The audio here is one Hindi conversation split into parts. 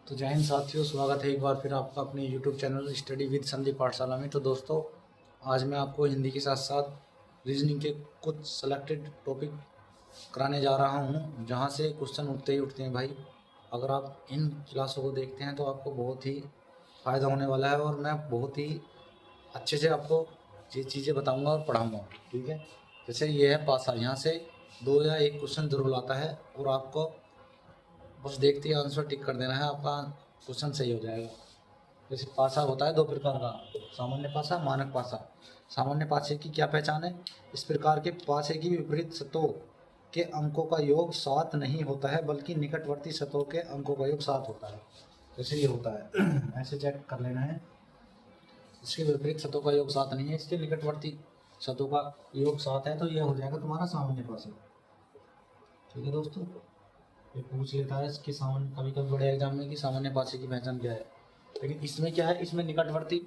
तो जय हिंद साथियों, स्वागत है एक बार फिर आपका अपने YouTube channel study with Sandeep पाठशाला में। तो दोस्तों, आज मैं आपको हिंदी के साथ साथ रीजनिंग के कुछ सेलेक्टेड टॉपिक कराने जा रहा हूं, जहां से क्वेश्चन उठते ही उठते हैं भाई। अगर आप इन क्लासों को देखते हैं तो आपको बहुत ही फ़ायदा होने वाला है और मैं बहुत ही अच्छे से आपको ये चीज़ें बताऊँगा और पढ़ाऊँगा, ठीक है। जैसे ये है पासा, यहाँ से 2 या 1 क्वेश्चन ज़रूर आता है और आपको बस देखते ही आंसर टिक कर देना है, आपका क्वेश्चन सही हो जाएगा। जैसे पासा होता है 2 प्रकार का, सामान्य पासा, मानक पासा। सामान्य पासे की क्या पहचान है? इस प्रकार के पासे की विपरीत सतहों के अंकों का योग 7 नहीं होता है, बल्कि निकटवर्ती सतहों के अंकों का योग 7 होता है। जैसे ये होता है ऐसे चेक कर लेना है। इसके विपरीत सतहों का योग 7 नहीं है, इसके निकटवर्ती सतहों का योग 7 है, तो ये हो जाएगा तुम्हारा सामान्य पासा। ठीक है दोस्तों, ये पूछ लेता है इसके सामान्य, कभी कभी बड़े एग्जाम में कि सामान्य पासे की पहचान क्या है। लेकिन इसमें क्या है, इसमें निकटवर्ती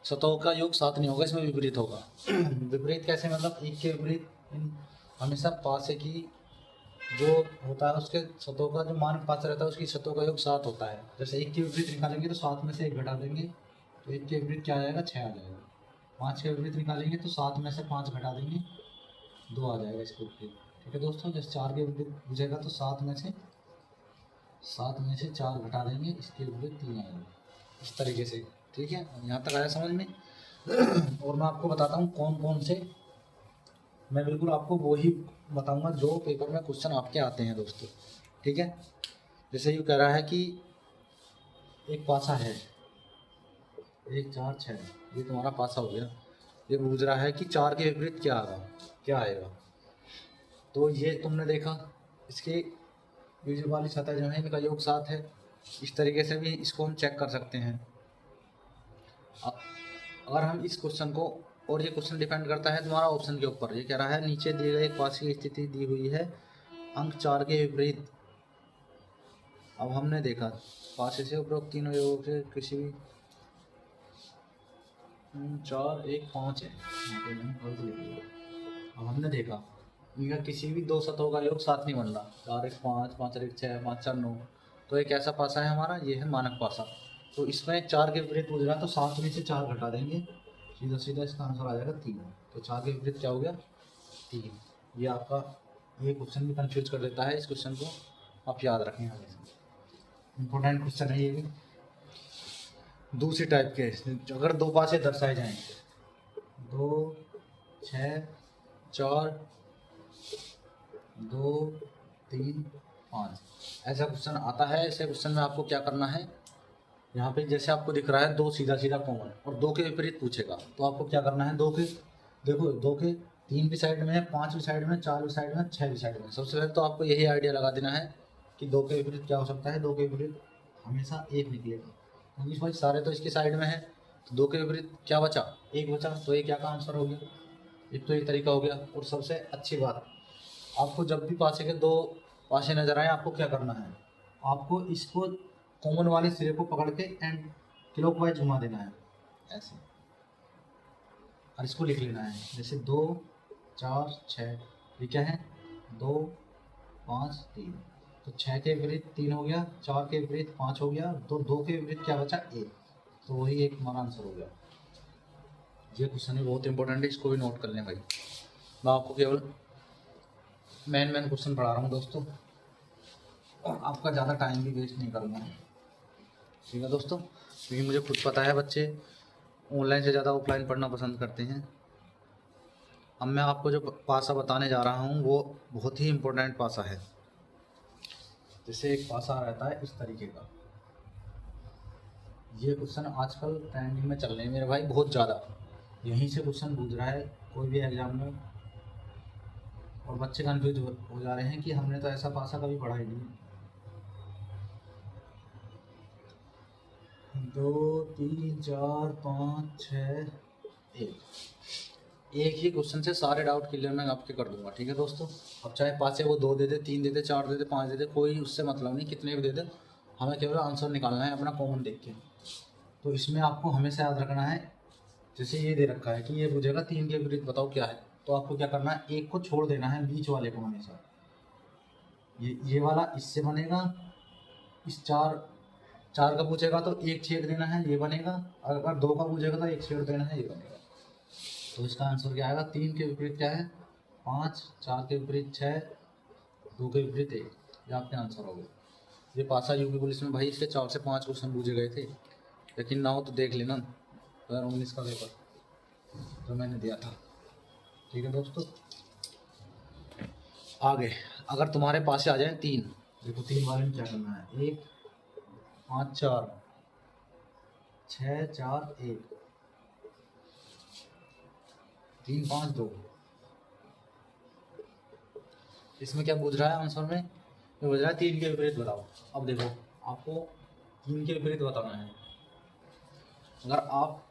सतहों का योग 7 नहीं होगा, इसमें विपरीत होगा। विपरीत कैसे, मतलब एक के विपरीत हमेशा पासे की जो होता है उसके सतहों का जो मानक पासा रहता है उसकी सतहों का योग 7 होता है। जैसे 1 के विपरीत निकालेंगे तो 7 में से 1 घटा देंगे, तो 1 के विपरीत क्या आ जाएगा, 6 आ जाएगा। 5 के विपरीत निकालेंगे तो 7 में से 5 घटा देंगे, 2 आ जाएगा इसके विपरीत। ठीक है दोस्तों, जैसे 4 के विपरीत पूछेगा तो 7 में से 4 घटा देंगे, इसके विपरीत 3 आएगा, इस तरीके से। ठीक है, यहाँ तक आया समझ में। और मैं आपको बताता हूँ कौन कौन से, मैं बिल्कुल आपको वो ही बताऊँगा जो पेपर में क्वेश्चन आपके आते हैं दोस्तों। ठीक है, जैसे ये कह रहा है कि एक पासा है 1 4 6, ये तुम्हारा पासा हो गया। ये पूछ रहा है कि 4 के विपरीत क्या आएगा। तो ये तुमने देखा, इसके बीच वाली सतह जो है इनका योग 7 है। इस तरीके से भी इसको हम चेक कर सकते हैं। अगर हम इस क्वेश्चन को, और ये क्वेश्चन डिपेंड करता है तुम्हारा ऑप्शन के ऊपर। ये कह रहा है नीचे दिए गए एक पासे की स्थिति दी हुई है, अंक 4 के विपरीत। अब हमने देखा पासे से उपरोक्त तीनों योगों से किसी भी 4 1 5 है, यहाँ पे मैंने गलत लिख दिया। अब हमने देखा इनका किसी भी 2 सतहों का योग 7 नहीं बन रहा। 4 1 5, 5 1 6, 5 4 9, तो एक ऐसा पासा है हमारा, ये है मानक पासा। तो इसमें 4 के विपरीत पूछ रहा है तो 7 में से 4 घटा देंगे, सीधा सीधा इसका आंसर आ जाएगा 3। तो 4 के विपरीत क्या हो गया, 3। ये आपका, ये क्वेश्चन भी कंफ्यूज कर देता है, इस क्वेश्चन को आप याद रखें हमेशा, इंपॉर्टेंट क्वेश्चन है ये भी। दूसरी टाइप के, अगर 2 पासे दर्शाए जाएँ 2 6 4 2 3 5, ऐसा क्वेश्चन आता है। ऐसे क्वेश्चन में आपको क्या करना है, यहाँ पे जैसे आपको दिख रहा है 2 सीधा सीधा कॉमन और 2 के विपरीत पूछेगा, तो आपको क्या करना है, 2 के, देखो 2 के 3 भी साइड में है, 5 भी साइड में, 4 भी साइड में, 6 भी साइड में। सबसे पहले तो आपको यही आइडिया लगा देना है कि 2 के विपरीत क्या हो सकता है। 2 के विपरीत हमेशा 1 निकलेगा, क्योंकि भाई सारे तो इसके साइड में है। तो 2 के विपरीत क्या बचा, 1 बचा, तो ये क्या का आंसर हो गया। एक तो ये तरीका हो गया। और सबसे अच्छी बात, आपको जब भी पासे के 2 पासे नजर आए, आपको क्या करना है, आपको इसको कॉमन वाले सिरे को पकड़ के एंड क्लॉकवाइज घुमा देना है ऐसे, और इसको लिख लेना है। जैसे 2 4 6, ये क्या है, 2 5 3, तो 6 के विपरीत 3 हो गया, 4 के विपरीत 5 हो गया, तो 2 के विपरीत क्या बचा, 1। तो वही एक हमारा आंसर हो गया। ये क्वेश्चन है बहुत इंपॉर्टेंट है, इसको भी नोट कर लें भाई। मैं आपको केवल मेन क्वेश्चन पढ़ा रहा हूँ दोस्तों, और आपका ज़्यादा टाइम भी वेस्ट नहीं करूँगा। ठीक है दोस्तों, क्योंकि मुझे खुद पता है बच्चे ऑनलाइन से ज़्यादा ऑफलाइन पढ़ना पसंद करते हैं। अब मैं आपको जो पासा बताने जा रहा हूँ वो बहुत ही इम्पोर्टेंट पासा है। जैसे एक पासा रहता है इस तरीके का, ये क्वेश्चन आजकल ट्रेंडिंग में चल रहे हैं मेरे भाई, बहुत ज़्यादा। यहीं से क्वेश्चन पूछ रहा है कोई भी एग्जाम में, और बच्चे कन्फ्यूज हो जा रहे हैं कि हमने तो ऐसा पासा कभी पढ़ा ही नहीं। 2 3 4 5 6 एक ही क्वेश्चन से सारे डाउट क्लियर मैं आपके कर दूंगा। ठीक है दोस्तों, अब चाहे पासे वो 2 दे दे, 3 दे दे, 4 दे दे, 5 दे दे, कोई उससे मतलब नहीं, कितने भी दे दे, हमें केवल आंसर निकालना है अपना कॉमन देख के। तो इसमें आपको हमेशा याद रखना है, जैसे ये दे रखा है कि ये पूछेगा 3 के विपरीत बताओ क्या है, तो आपको क्या करना है, एक को छोड़ देना है, बीच वाले को हमेशा। ये वाला इससे बनेगा, इस 4 4 का पूछेगा तो एक छेद देना है, ये बनेगा। अगर 2 का पूछेगा तो एक छेद देना है, ये बनेगा। तो इसका आंसर क्या आएगा? 3 के विपरीत क्या है? 5, 4 के विपरीत 6, 2 के विपरीत 1। ये आपके आंसर हो गए। ये पासा यूपी पुलिस में भाई इसके 4 से 5 क्वेश्चन पूछे गए थे। लेकिन ना हो तो देख लेना 2019 का पेपर जो मैंने दिया था। ठीक है दोस्तों, आगे अगर तुम्हारे पास से आ जाए 3, देखो 3 वाले में क्या करना है? 1 5 4 6 4 1, 3 5 2। इसमें क्या पूछ रहा है आंसर में? ये पूछ रहा है 3 के विपरीत बताओ। अब देखो आपको 3 के विपरीत बताना है। अगर आप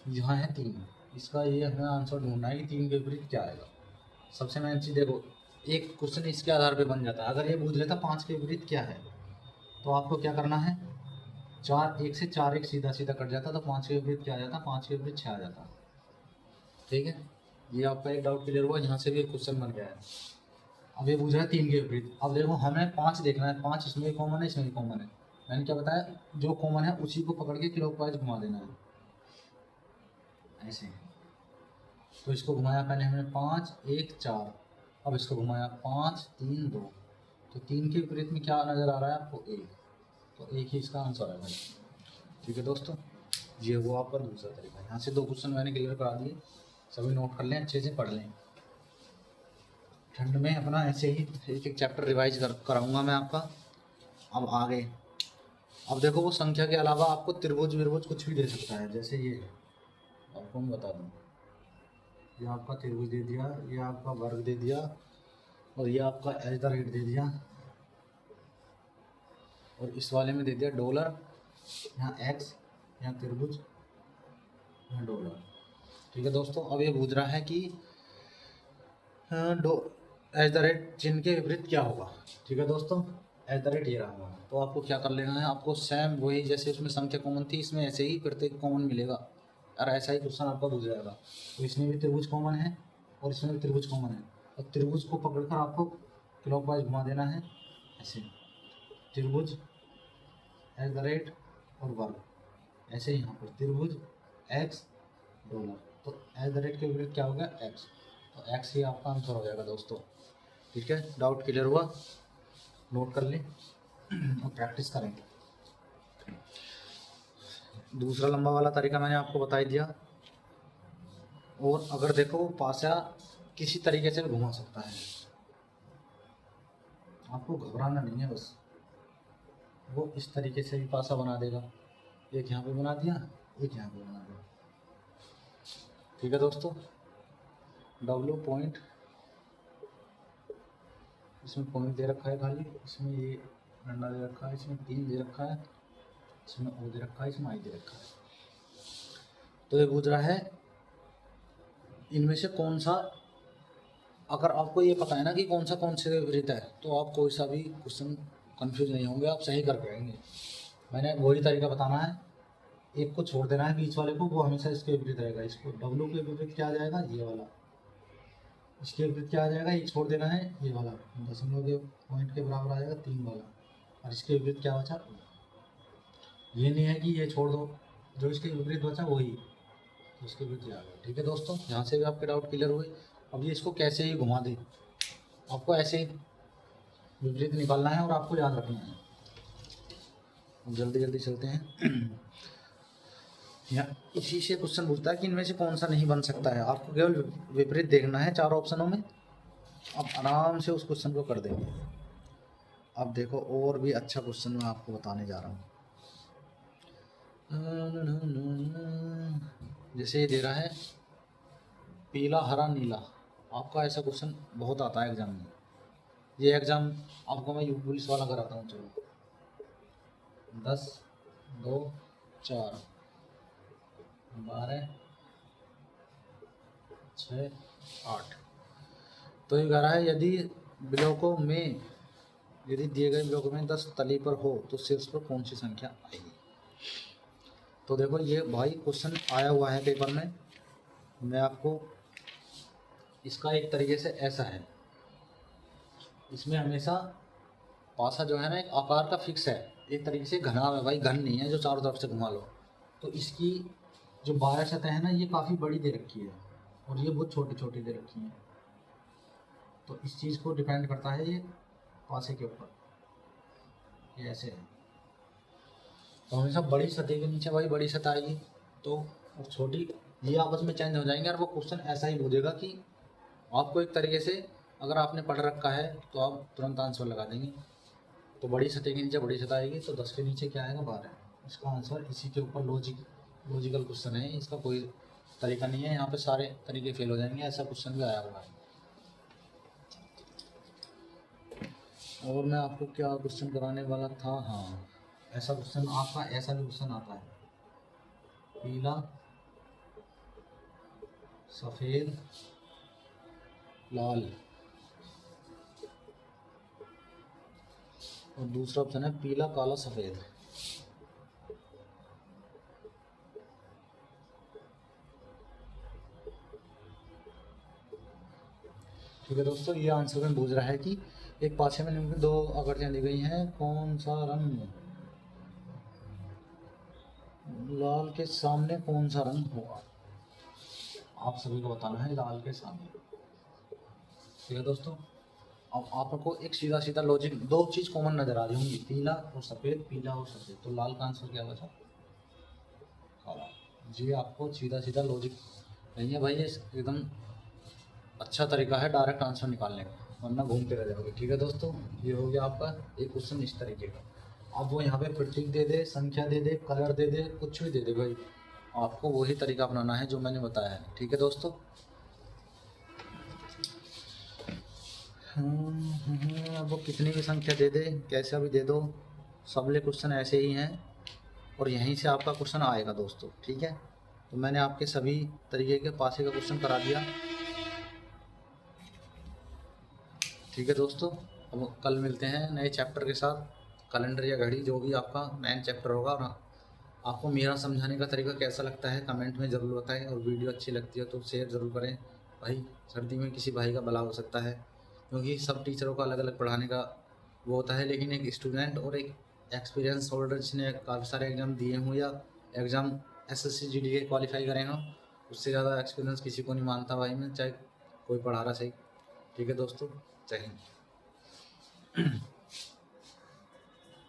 यहाँ है 3, इसका ये हमें आंसर ढूंढना है कि 3 के विपरीत क्या आएगा। सबसे मेन चीज़ देखो, एक क्वेश्चन इसके आधार पे बन जाता है। अगर ये पूछ लेता 5 के विपरीत क्या है, तो आपको क्या करना है? 4 1 से 4 1 सीधा सीधा कट जाता, तो 5 के विपरीत क्या आ जाता? 5 के विपरीत 6 आ जाता। ठीक है, ये आपका एक डाउट क्लियर हुआ। यहाँ से भी एक क्वेश्चन बन गया है। अब ये पूछ रहा है 3 के विपरीत। अब देखो हमें 5 देखना है, 5 इसमें भी कॉमन है, इसमें भी कॉमन है। मैंने क्या बताया? जो कॉमन है उसी को पकड़ के क्लॉकवाइज घुमा देना है, ऐसे। तो इसको घुमाया पहले हमने 5 1 4, अब इसको घुमाया 5 3 2। तो 3 के विपरीत में क्या नज़र आ रहा है आपको? 1। तो 1 ही इसका आंसर है भाई। ठीक है दोस्तों, ये वो आपका दूसरा तरीका। यहाँ से 2 क्वेश्चन मैंने क्लियर करा दिए, सभी नोट कर लें, अच्छे से पढ़ लें। ठंड में अपना ऐसे ही एक एक चैप्टर रिवाइज कराऊंगा मैं आपका। अब आगे, अब देखो वो संख्या के अलावा आपको त्रिभुज विरभुज कुछ भी दे सकता है। जैसे ये आपको मैं बता दूँ, ये आपका त्रिभुज दे दिया, ये आपका वर्ग दे दिया, और ये आपका एज द रेट दे दिया, और इस वाले में दे दिया डॉलर। यहाँ एक्स, यहाँ त्रिभुज, यहाँ डॉलर। ठीक है दोस्तों, अब ये पूछ रहा है कि एज द रेट चिन्ह के विपरीत क्या होगा। ठीक है दोस्तों, एज द रेट ये रहा हमारा। तो आपको क्या कर लेना है? आपको सेम वही, जैसे उसमें संख्या कॉमन थी, इसमें ऐसे ही प्रत्येक कॉमन मिलेगा और ऐसा ही क्वेश्चन आपका पूछ जाएगा। तो इसमें भी त्रिभुज कॉमन है और इसमें भी त्रिभुज कॉमन है, और त्रिभुज को पकड़कर आपको क्लॉकवाइज घुमा देना है, ऐसे। त्रिभुज एज द रेट और वर्ग, ऐसे ही यहाँ पर त्रिभुज एक्स डॉलर। तो एज द रेट के विपरीत क्या होगा? एक्स। तो एक्स ही आपका आंसर हो जाएगा दोस्तों। ठीक है, डाउट क्लियर हुआ? नोट कर लें और प्रैक्टिस करें। दूसरा लंबा वाला तरीका मैंने आपको बता ही दिया। और अगर देखो वो पासा किसी तरीके से भी घुमा सकता है, आपको घबराना नहीं है, बस वो इस तरीके से भी पासा बना देगा। एक यहाँ पे बना दिया, एक यहाँ पे बना दिया। ठीक है दोस्तों, W पॉइंट, इसमें पॉइंट दे रखा है खाली, इसमें ये डंडा दे रखा है, इसमें 3 दे रखा है, इसमें O दे रखा है, इसमें I दे रखा है। तो ये पूछ रहा है इनमें से कौन सा, अगर आपको ये पता है ना कि कौन से विपरीत है, तो आप कोई सा भी क्वेश्चन कंफ्यूज नहीं होंगे, आप सही कर पाएंगे। मैंने वही तरीका बताना है, एक को छोड़ देना है बीच वाले को, वो हमेशा इसके विपरीत रहेगा। इसको W के विपरीत क्या आ जाएगा? ये वाला। इसके विपरीत क्या आ जाएगा? ये छोड़ देना है, ये वाला दशमलव के पॉइंट के बराबर आ जाएगा 3 वाला। और इसके विपरीत क्या बचा? ये नहीं है कि ये छोड़ दो, जो इसके विपरीत बचा वही, तो इसके विपरीत आ गया। ठीक है दोस्तों, यहाँ से भी आपके डाउट क्लियर हुए। अब ये इसको कैसे ही घुमा दे, आपको ऐसे ही विपरीत निकालना है और आपको याद रखना है। अब जल्दी जल्दी चलते हैं। यहाँ इसी से क्वेश्चन पूछता है कि इनमें से कौन सा नहीं बन सकता है। आपको केवल विपरीत देखना है 4 ऑप्शनों में, आप आराम से उस क्वेश्चन को कर देंगे। अब देखो और भी अच्छा क्वेश्चन मैं आपको बताने जा रहा हूँ। जैसे ये दे रहा है पीला हरा नीला, आपका ऐसा क्वेश्चन बहुत आता है एग्जाम में। ये एग्ज़ाम आपको मैं यूपी पुलिस वाला कराता हूँ। चलो 10 2 4 12 6 8। तो ये कह रहा है यदि ब्लॉकों में, यदि दिए गए ब्लॉक में 10 तली पर हो तो शीर्ष पर कौन सी संख्या आएगी। तो देखो ये भाई क्वेश्चन आया हुआ है पेपर में, मैं आपको इसका एक तरीके से ऐसा है, इसमें हमेशा पासा जो है ना एक आकार का फिक्स है, एक तरीके से घना है भाई, घन नहीं है जो चारों तरफ से घुमा लो। तो इसकी जो 12 सतह है ना ये काफ़ी बड़ी दे रखी है और ये बहुत छोटी छोटी दे रखी हैं। तो इस चीज़ को डिपेंड करता है ये पासे के ऊपर, ये ऐसे है। तो हमेशा बड़ी सतह के नीचे भाई बड़ी सतह आएगी, तो और छोटी ये आपस में चेंज हो जाएंगे और वो क्वेश्चन ऐसा ही पूछेगा कि आपको एक तरीके से अगर आपने पढ़ रखा है तो आप तुरंत आंसर लगा देंगे। तो बड़ी सतह के नीचे बड़ी सतह आएगी, तो 10 के नीचे क्या आएगा 12। इसका आंसर इसी के ऊपर लॉजिकल क्वेश्चन है, इसका कोई तरीका नहीं है, यहाँ पे सारे तरीके फेल हो जाएंगे, ऐसा क्वेश्चन भी आया हुआ है। और मैं आपको क्या क्वेश्चन कराने वाला था, हाँ ऐसा क्वेश्चन आपका ऐसा भी क्वेश्चन आता है, पीला सफ़ेद लाल, और दूसरा ऑप्शन है पीला काला सफ़ेद। ठीक है दोस्तों, ये आंसर में पूछ रहा है कि एक पासे में निम्न 2 आकृतियाँ दी गई हैं, कौन सा रंग लाल के सामने कौन सा रंग होगा, आप सभी को बताना है लाल के सामने। ठीक है दोस्तों, अब आपको एक सीधा सीधा लॉजिक, 2 चीज़ कॉमन नज़र आ रही होंगी, पीला और सफ़ेद, पीला और सफ़ेद, तो लाल का आंसर क्या बचा, काला। जी आपको सीधा सीधा लॉजिक नहीं है भाई, ये एकदम अच्छा तरीका है डायरेक्ट आंसर निकालने का, वरना घूमते रह जाओगे। ठीक है दोस्तों, ये हो गया आपका एक क्वेश्चन इस तरीके का। अब वो यहाँ पे प्रतीक दे दे, संख्या दे दे, कलर दे दे, कुछ भी दे दे भाई, आपको वही तरीका अपनाना है जो मैंने बताया है। ठीक है दोस्तों, अब वो कितनी भी संख्या दे दे, कैसा भी दे दो, सबले क्वेश्चन ऐसे ही हैं और यहीं से आपका क्वेश्चन आएगा दोस्तों। ठीक है, तो मैंने आपके सभी तरीके के पासे का क्वेश्चन करा दिया। ठीक है दोस्तों, अब कल मिलते हैं नए चैप्टर के साथ, कैलेंडर या घड़ी जो भी आपका मेन चैप्टर होगा। और आपको मेरा समझाने का तरीका कैसा लगता है कमेंट में ज़रूर बताएं, और वीडियो अच्छी लगती है तो शेयर ज़रूर करें भाई, सर्दी में किसी भाई का भला हो सकता है, क्योंकि सब टीचरों का अलग अलग पढ़ाने का वो होता है, लेकिन एक स्टूडेंट और एक एक्सपीरियंस होल्डर जिसने काफ़ी सारे एग्ज़ाम दिए हों या एग्ज़ाम SSC GD के क्वालिफाई करें हों, उससे ज़्यादा एक्सपीरियंस किसी को नहीं मानता भाई मैं, चाहे कोई पढ़ा रहा सही। ठीक है दोस्तों, जय हिंद।